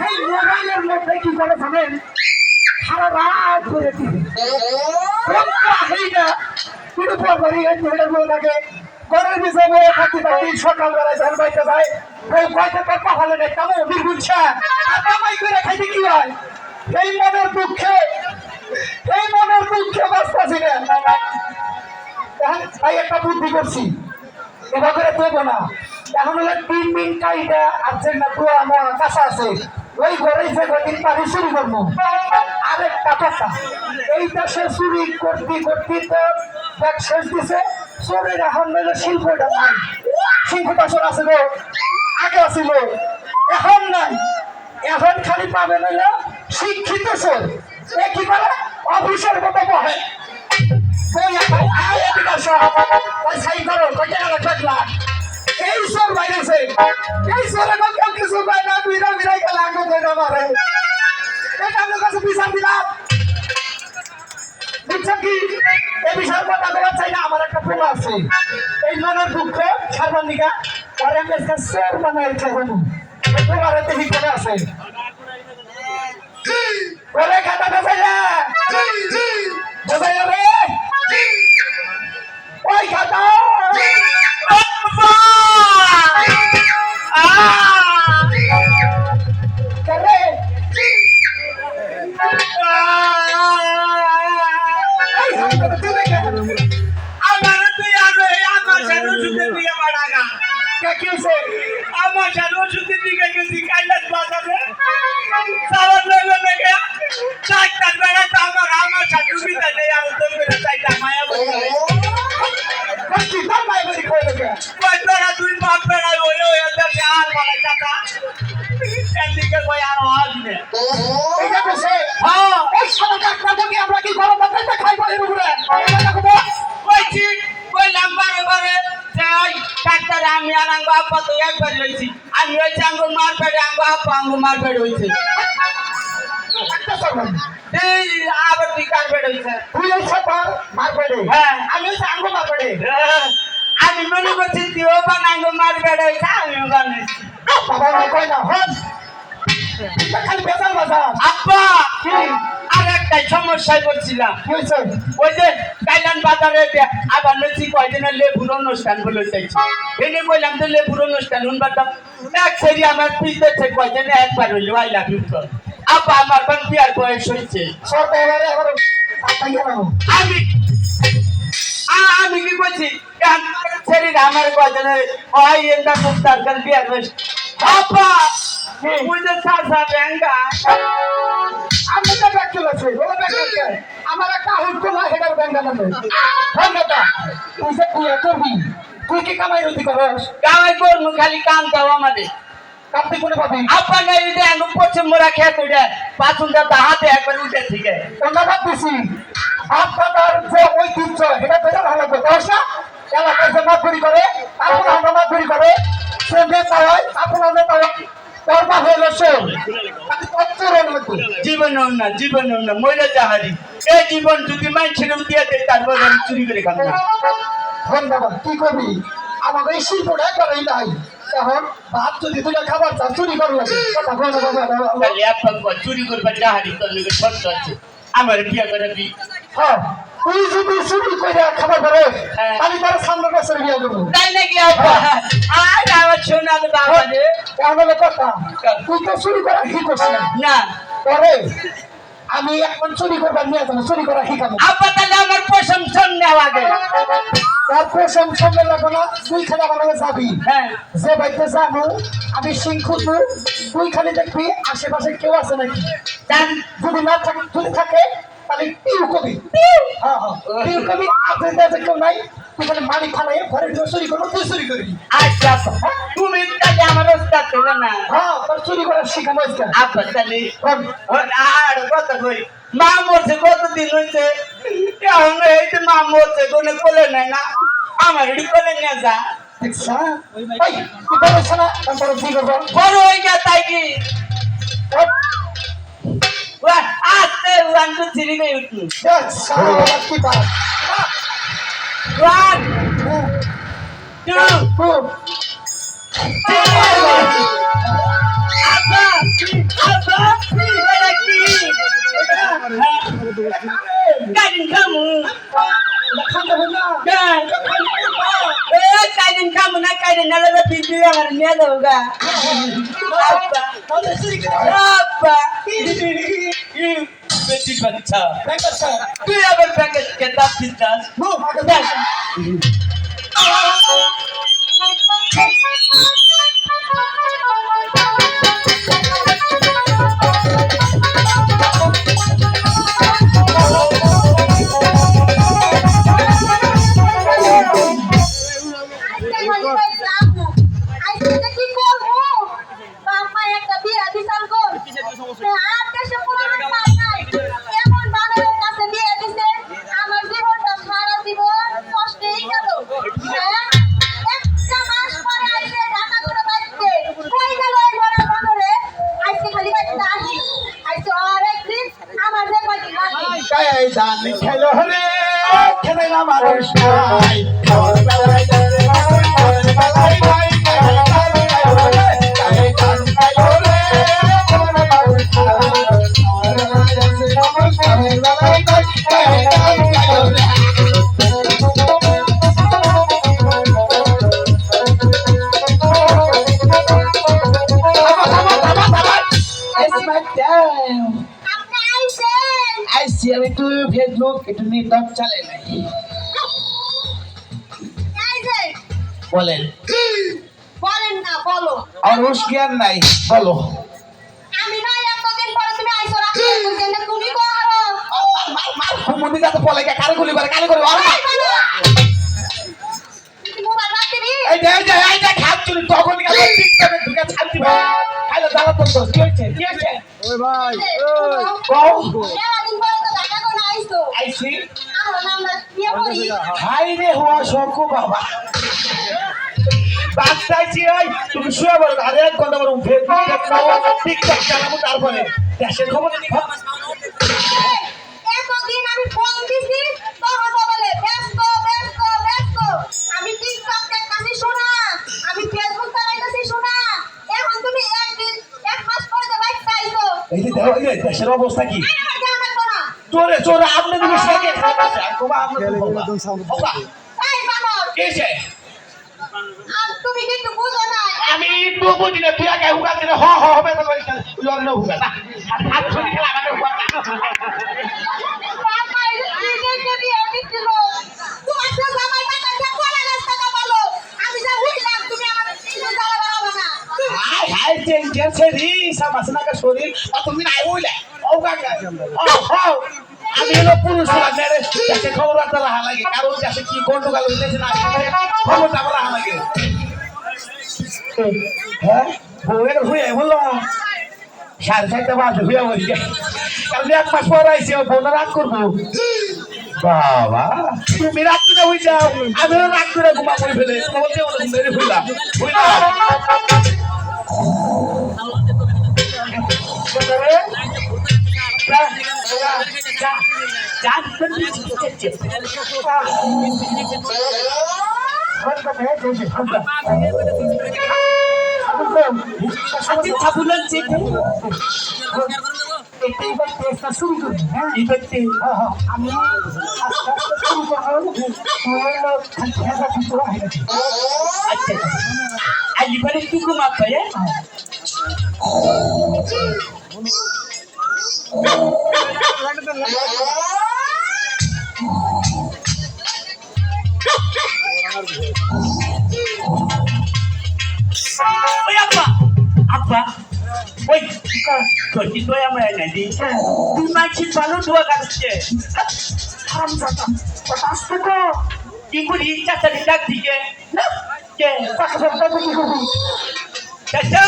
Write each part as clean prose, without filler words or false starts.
সেই মোবাইলের মধ্যে কি করে জানেন সারা রাত ধরে ঘরের পিছনে বয়ে থাকতে থাকতে সকালবেলায় ধান বাইতে যায় ওই বাইতে পাপা হলে নেই কেমন বিরগুলছা কামাই করে খাইতে কি হয় এই মনের দুঃখে বাঁচতেছি না তাই একটা বুদ্ধি করছি এবার করে দেবো না এখন হলে 3 দিন কাইটা আসছেন না তো আমার কাছে আছে ওই ঘরে যে কদিন পারি চুরি করবো আরেকটা কথা এই দেশে চুরি করতে করতে তো ব্যাগ শেষ দিছে চোরের এখন নইলে শিল্পটা নাই শিল্পটা চোর আছে গো আগে আছিল এখন নাই এখন খালি পাবে নইলে শিক্ষিত চোর এ কি করে অফিসের মতো বহে এই চোর বাইরেছে এই চোরে কেউ কিছু পায় না বিরাই খেলা আগে ধরে মারে এটা আমার কাছে বিচার দিলাম বুঝছেন কি এই বিষয়ের কথা বলার চাই না আমার একটা পোলা আছে এই মনের দুঃখ সার্বান্নিকা আর আমি আজকে চোর বানাই খেলবো তোমার দেখি করে আছে ওরে খাতা বোঝাইয়া বোঝাইয়া রে ওই খাতা আমি আর আঙ্গো আপা তো একবার হয়েছি আমি হয়েছি আঙ্গো মার পেটে আঙ্গো আপা আঙ্গো মার পেটে হয়েছে এই আবার তুই কার পেটে হয়েছে তুই হয়েছে মার পেটে হ্যাঁ আমি হয়েছে আঙ্গো মার পেটে আমি মনে করছি তুইও বান আঙ্গো মার পেটে হয়েছে আমিও বানিয়েছি বাবা কয় না হন খালি বেজাল বাজার আব্বা কি আর একটা সমস্যায় পড়ছিলাম কি হয়েছে ওই যে কাইলান বাজারে আবার নছি কয়দিনের লেবুর অনুষ্ঠান বলে চাইছি এনে বললাম তো লেবুর অনুষ্ঠান শুনবাম এক সেরি আমার পিছতে কয়দিনে একবার হইলো আই লাভ ইউ আব্বা আমার কোন বিয়ার বয়স হয়েছে সরকারে আবার আমি আমি কি বলছি সেরি আমার কয়দিনে ওই এটা মুক্তার কাল বিয়ার বয়স আব্বা বুঝে সাসা ব্যাংকা আমি তো ব্যাগ চলেছে বলে ব্যাগ করতে আমার একটা হুট না হেডার ব্যাংক নামে ধন্যবাদ তুই যে তুই করবি তুই কি কামাই রুটি করস কামাই করবো খালি কাম দাও আমাদের কাপড় কোনে পাবি আপা নাই যদি আঙ্গুল পশ্চিম মোড়া খেত উঠে পাঁচুনটা হাতে একবার উঠে থেকে ধন্যবাদ দিছি আপনার যে ঐতিহ্য এটা তো ভালো করস না এলাকায় যে মাছুরি করে আপনার আমরা মাছুরি করে সে নেতা হয় আপনার নেতা হয় করবা হলো শোন জীবন না জীবন না মহিলা যাহারি এই জীবন যদি মানুষের দিয়ে দেয় তারপর আমি চুরি করে খাবো ধন্যবাদ কি করবি আমাকে এই শিল্পটা করেই নাই এখন ভাত যদি তুলে খাবার চা চুরি করলে কথা বলো চুরি করবার যাহারি তোর লোকের শর্ত আছে আমার বিয়ে করে দি হ্যাঁ তুই যদি চুরি করে খাবার করে আমি তার সামনে বছর বিয়ে করবো তাই নাকি আপা আর আমার শোনা তো বাবা রে তাহলে কথা তুই তো চুরি করা শিখোস না পরে আমি এখন চুরি করবার নিয়ে যাবো চুরি করা শিখাবো আপা তাহলে আমার প্রশংসন নেওয়া আগে তার প্রশংসন লাগবো না তুই খালি আমার কাছে যাবি হ্যাঁ যে বাড়িতে যাবো আমি সিং খুঁজবো তুই খালি দেখবি আশেপাশে কেউ আছে নাকি যদি না থাকে যদি থাকে তাহলে টিউ কবি হ্যাঁ হ্যাঁ টিউ কবি আপনার কেউ নাই তুই খালি মারি খালাই ঘরে চুরি করবো তুই চুরি করবি আচ্ছা তুমি তাহলে আমার ওস্তাদ পেলে না হ্যাঁ তোর চুরি করার শিখাবো আপা তাহলে আর কথা কই মা মরছে কতদিন হয়েছে এখন এই যে মা মরছে কোনো কোলে নেয় না আমার এটি কোলে নিয়ে যা দেখছা ওই তুই বলেছ না তারপর কি করবো বড় হয়ে গেছে তাই কি আস্তে ওয়ান টু থ্রি কে উঠলো দেখছা কি পার 1 2 আপা গা আব্বা আব্বা বেটি বাচ্চা তুই আবার প্যাকেট কে দাঁত দিতাস দান খেলো রে খেলে না মানুষ নাই খাওয়ার বেলায় খাওয়ার বেলায় ভাই আমি একটু ফেসবুক একটু নেটওয়ার্ক চালাই নাই বলেন বলেন না বলো আর জ্ঞান নাই বলো আমি না এতদিন পরে তুমি আইছো রাখতে তুমি করো মন্দির যাতে বলে কারে গুলি করে কারে করে মোবাইল রাখতে দি এই যে খাপ চুরি তখন গেল টিকটকে ঢুকে ছাড়তি ভাই খাইলে জ্বালা তো কি হচ্ছে ওই ভাই কও এতদিন পরে তো দেখা করে আইছো আইছি আমার নামটা বিয়ে করি হাই রে হওয়া শখ বাবা বাচ্চাইছি ওই তুমি শুয়ে বলো আরে 1 ঘন্টা পর উঠে টিকটক চালাবো তারপরে দেশের খবর নিব এতদিন আমি ফোন দিছি তখন তো বলে ব্যস্ত আমি টিকটক দেখতাছি শোনা আমি ফেসবুক চালাইতাছি শোনা এখন তুমি এক মাস পরে তো বাইক চাইছো এই যে দেখো এই দেশের অবস্থা কি আমার জানা লাগতো না চোরে আপনি তুমি সেকে তোমার আপনি একদম সাউন্ড বাবা এই বানর কেছে আর তুমি কিন্তু বুঝো না আমি একটু বুঝি না তুই আগে হুকা দিলে হবে তো লড়ে না হুকা না হাত ছুরি খেলা আমাকে হুকা বাবা এই যে বিয়ে দিছিল তোমার তো জামাই টাকা কোলা রাস্তা কামালো আমি যা হইলাম তুমি আমার দিলে জ্বালা বাড়াবো না হাই চেঞ্জেছে রি সামাসনাকা শরীর আর তুমি নাই হইলা ও কাকা আমি হলো পুরুষ মেরে দেশে খবর রাখতে রাখা লাগে কারণ দেশে কি গন্ডগোল হইতেছে না খবরটা আমার রাখা লাগে হ্যাঁ বউয়ের হয়ে বললো 4:30 বাজে হয়ে বলি কারণ 1 মাস পর আইসি বোনা রাগ করবো বাবা তুমি রাগ করে হয়ে যাও আমিও রাগ করে ঘুমা করে ফেলে তোমার বলতে বলো মেরে হইলাম শুরু করি হ্যাঁ আমি আস্তে শুরু করবো আচ্ছা আজ পরে কি ঘুমা পায় ওই আব্বা ওই তোটি তো আমার নাকি তুই মাছি ভালো ধোয়া কাটছে হারামজাদা কথা আসতে তো কি করি চাচা ডাক দিকে কে টাকা ফেরত কি করবি চাচা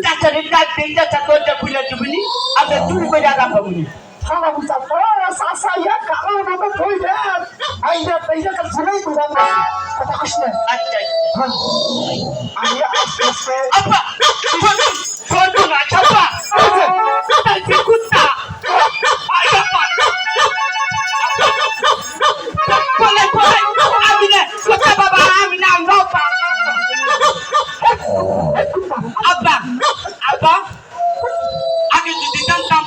চাচারে ডাক দিন চাচা তোরটা খুলে দিবনি আমরা চুরি করে আগা পাবনি আচ্ছা আমি আস্তে আস্তে আব্বা ছোট না চাপা তাই কুত্তা আইয়া পাট বলে আমি না কুত্তা বাবা আমি না লোপা আব্বা আগে যদি জানতাম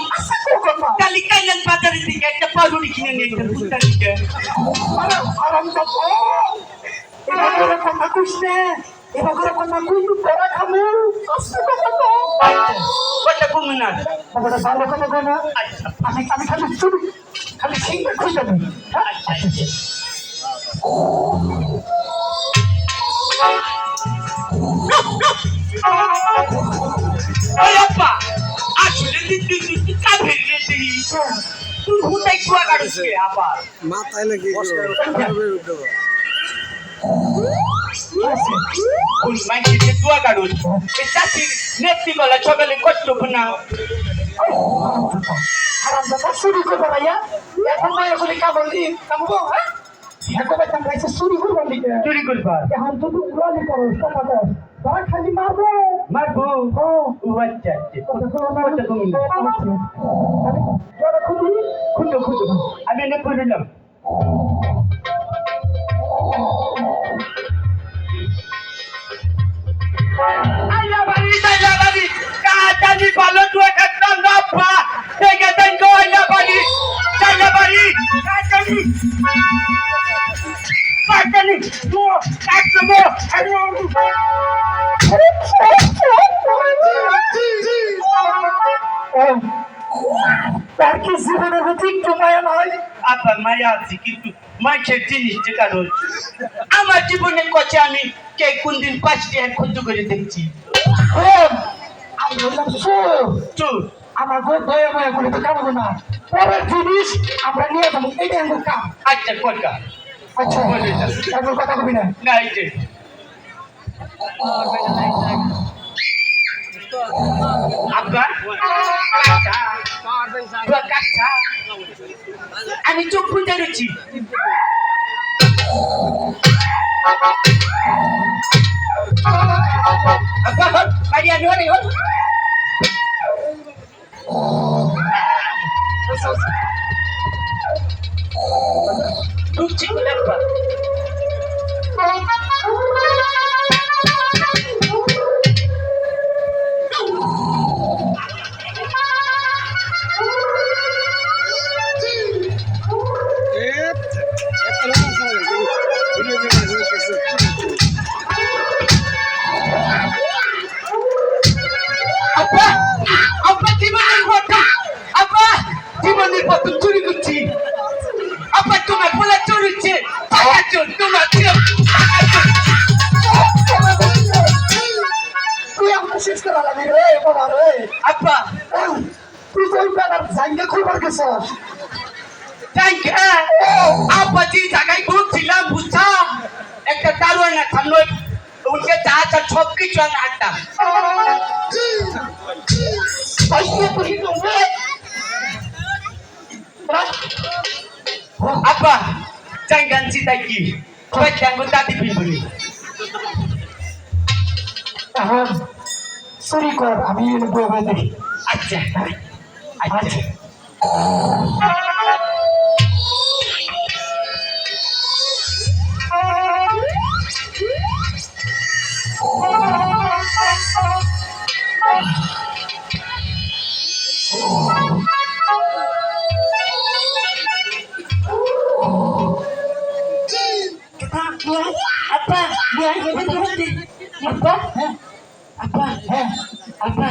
তাহলে কাইলেন বাজারে থেকে একটা পাউরুটি এটা কুত্তা দিকে আরাম দাও এবার করে কথা কইস না এবার করে কথা কইলু তোরা খামু আস্তে কথা তো কটা কমে না বাবাটা ভালো কথা কই না আচ্ছা আমি আমি খালি চুরি খালি সিংহে খুঁজে দেবো হ্যাঁ আচ্ছা ওই আপা আসলে তুই কাভের রে তুই হুদাই কুয়া কাটছে আবার মাথায় নাকি ওই মাইকে কুয়া কাটুন এই চাষির নেত্রী গলা সকালে কষ্ট না আরাম দাদা চুরি করবো ভাইয়া এখন নয় বলে কামড় দিয়ে কামবো হ্যাঁ এখন বেতন গাইছে চুরি করবো দিকে চুরি করবা এখন তো উড়ালি করো কথা কর তোরা খালি মারবো মারবো ও ও আচ্ছা কথা কর না কথা কমি না তোরা খুঁজি খুঁজো খুঁজো আমি এনে পড়লাম আল্লাহ বাড়ি কাটানি ভালো তুই একটা নাপা থেকে দেন গো আল্লাহ বাড়ি কাটানি তো কাটবো তার কি জীবনের প্রতি একটু মায়া নয় আপনার মায়া আছে কিন্তু মাছের জিনিস যে কারণ আমার জীবনে কচে আমি কে কোন দিন 5 টাকা খরচ করে দেখছি আমি বললাম চোর চোর আমার দয়া মায়া করে তো কামবো না পরের জিনিস আমরা নিয়ে যাবো এইটা আমার কাম আচ্ছা কটা আচ্ছা বলে যাও। এখন কথা কবি না না এই যে আব্বা কাচ্চা আমি চোখ খুঁজে রয়েছি আব্বা বাড়ি আমি হলে হল ঢুকছি আব্বা আব্বা আব্বা জীবনের কথা আব্বা জীবনের প্রথম চুরি করছি আব্বা তোমার বলা চোর হচ্ছে টাকা চোর তোমার তুই আমার শেষ করা লাগে রে বাবা রে আব্বা তুই তো ওই বেড়ার জাঙ্গে খুলবার গেছস থ্যাংক আব্বা যে জায়গায় ঘুরছিলাম বুঝছাম একটা দারোয়ান না সামনে উঠে যা যা সব কিছু আমি হাঁটতাম পয়সা তুই রে আব্বা জাঙ্গানছি তাই কি সবাই জাঙ্গো দাদি পিনবনি এখন চুরি কর আমি বই বই দেখি আচ্ছা আচ্ছা আপা আপা হ্যাঁ আপা হ্যাঁ আপা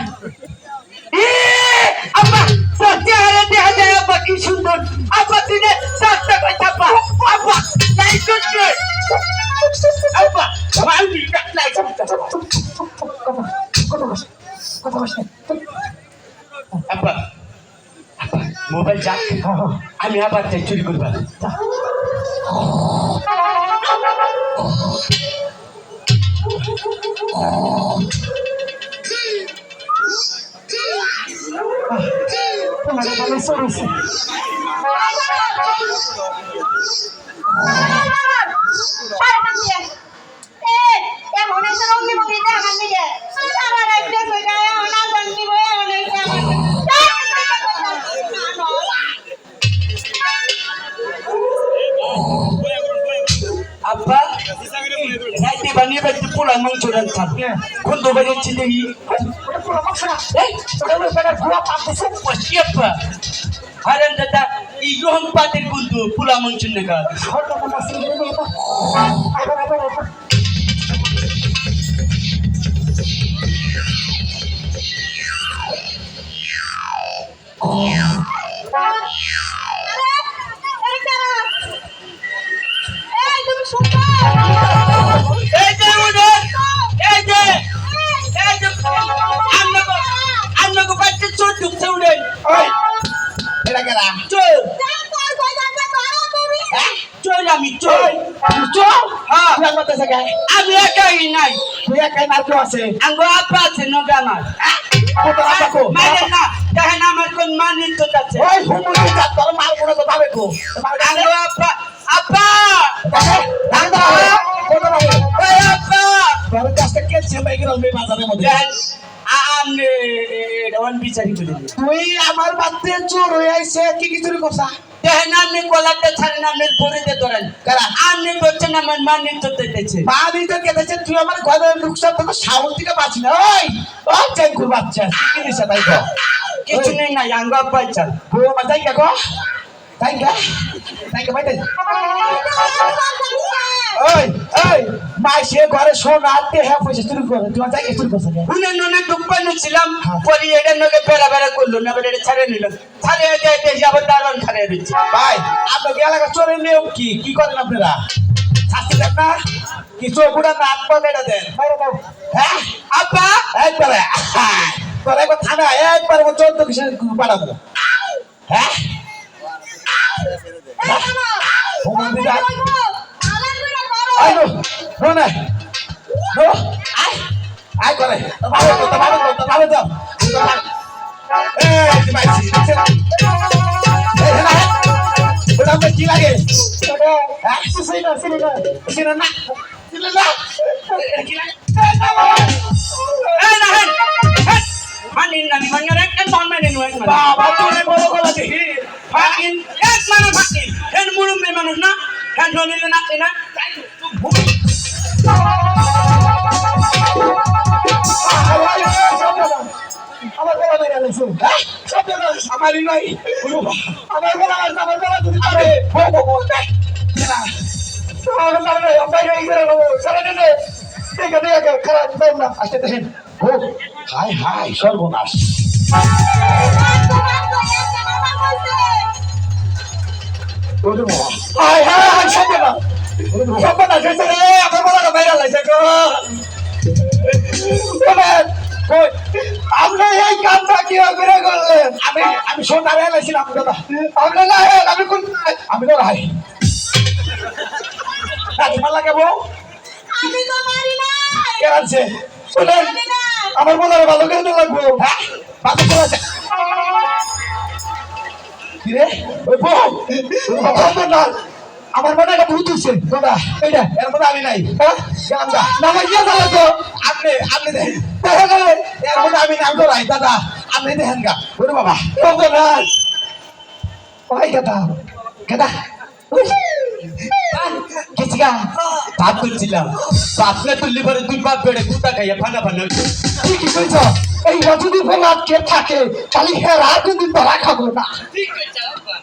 আব্বা সত্যি হারে দেখা যায় আব্বা কি সুন্দর আব্বা দিনে চারটা কথা আব্বা আব্বা নাই করছে আব্বা মাউলি নাই কথা বস আব্বা আব্বা মোবাইল যাক আমি আবার তাই চুরি করবা তোমার ভালো চলেছে আব্বা রাইতে বানিয়ে বাইতে পোলা মাংস রান্তাম কোন দোকানে ছিলি ওটা পুরো মাংস না এই ওটা ওই বেড়ার ভুয়া পাপ দিছে আব্বা হারান দাদা ই এই রহম পাতের বন্ধু পুলা মঞ্চুর নেগা এই তুমি শুনছো এই যে উঠে এই যে আমনগো বাচ্চা চোর ঢুকছে উঠে ওই এটা কেরা চোর কই কই যাচ্ছে ধরো তুমি চোর আমি চোর চল হ্যাঁ তুই আমার কাছে গায় আমি একাই নাই তুই একাই না কেউ আছে আঙ্গো আপা আছে নগে আমার তোর আপা কো মানে না দেখেন আমার কোন মানিত আছে ওই হুমুলি যা তোর মাল কোন তো পাবে কো আঙ্গো আপা আপা দাদা কোন পাবে ওই আপা তোর কাছে কে ছেলে গেল মে বাজারের মধ্যে দেখেন আমনে রন বিচারি করে তুই আমার বাতে চোর হয়ে আইছে কি কি চুরি করছা দেখেন আপনি কলারটা ছাড়েন আপনি পরিতে ধরেন কারা আপনি ধরছেন আমার মানিত দিতেছে বাড়ি তো কেটেছে তুই আমার ঘরে ঢুকছ তোকে সাউন্ড থেকে বাঁচি না ওই ওই চেঙ্কুর বাচ্চা কি নিছে তাই তো কিছু নেই না আঙ্গো আপা চাল বউ মা তাই কা তাই কা ভাই তাই ওই ওই মাই সে ঘরে সোনা আতে হ্যাঁ পয়সা চুরি করে তুই তাই কে চুরি করছ উনি নুনে ডুবানো ছিলাম পরে এটা নগে বেড়া বেড়া করলো না বলে এটা ছাড়ে নিল ছাড়ে দিয়ে আবার দারণ ছাড়ে দিচ্ছে ভাই আপনাকে এলাকা চোরের নিয়ম কি কি করেন আপনারা শাস্তি দেন না কি চোর বুড়া না হাত পা বেড়া দেন বাইরে দাও হ্যাঁ আপা একবারে তোর একবার থানা একবার 14 কিসের পাঠাবো হ্যাঁ আই নো নো না নো আই করে ভালো দাও এই যে মাইছি এই না ওটা আমাকে কি লাগে হ্যাঁ সিনা না কি লাগে এই না হেন মানিন না মানিন একটা নন মানিন নয় বাবা তোরে বড় গলা দেখি ফাকিন এক মানুষ ফাকিন হেন মুরুম্বি মানুষ না হেন ধনিলে না না আমার গলা মেরে আলেছে আমারই নয় আমার গলা যদি আরে হাই হাই সর্বনাশ হাই হাই সর্বনাশ সর্বনাশ হয়েছে রে আমার গলাটা মেরে আলেছে গো আপনি এই কামটা কিভাবে করলেন আমি সোনা রেলাইছিলাম দাদা আপনি না আমি কোন আমি তো রাই তোমার লাগে বউ আমি তো মারি না কে আছে শুনেন আমার বলার ভালো কেন লাগবো হ্যাঁ ভালো করে আছে কি রে ওই বউ না আমার মনে একটা ভূত হচ্ছে দাদা এইটা এর মধ্যে আমি নাই হ্যাঁ গেলাম যা না ভাই গিয়ে দাদা তো আপনি দেখেন দেখা গেলে এর মধ্যে আমি নাম তো রাই দাদা আপনি দেখেন গা ওরে বাবা না ওই কথা কেদা কিচকা ভাত করছিলাম আপনি তুললি পরে দুই বাপ বেড়ে কুটা খাইয়া ফানা ফানা কি কি কইছ এই যদি ফলাদ কে থাকে খালি হেরা কোনদিন ধরা খাবো না ঠিক আছে আপা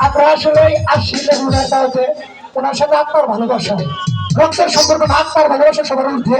আপনারা আসলে আসলে ওনার সাথে ওনার সাথে আপনার ভালোবাসা রক্তের সম্পর্ক না আপনার ভালোবাসা সবার মধ্যে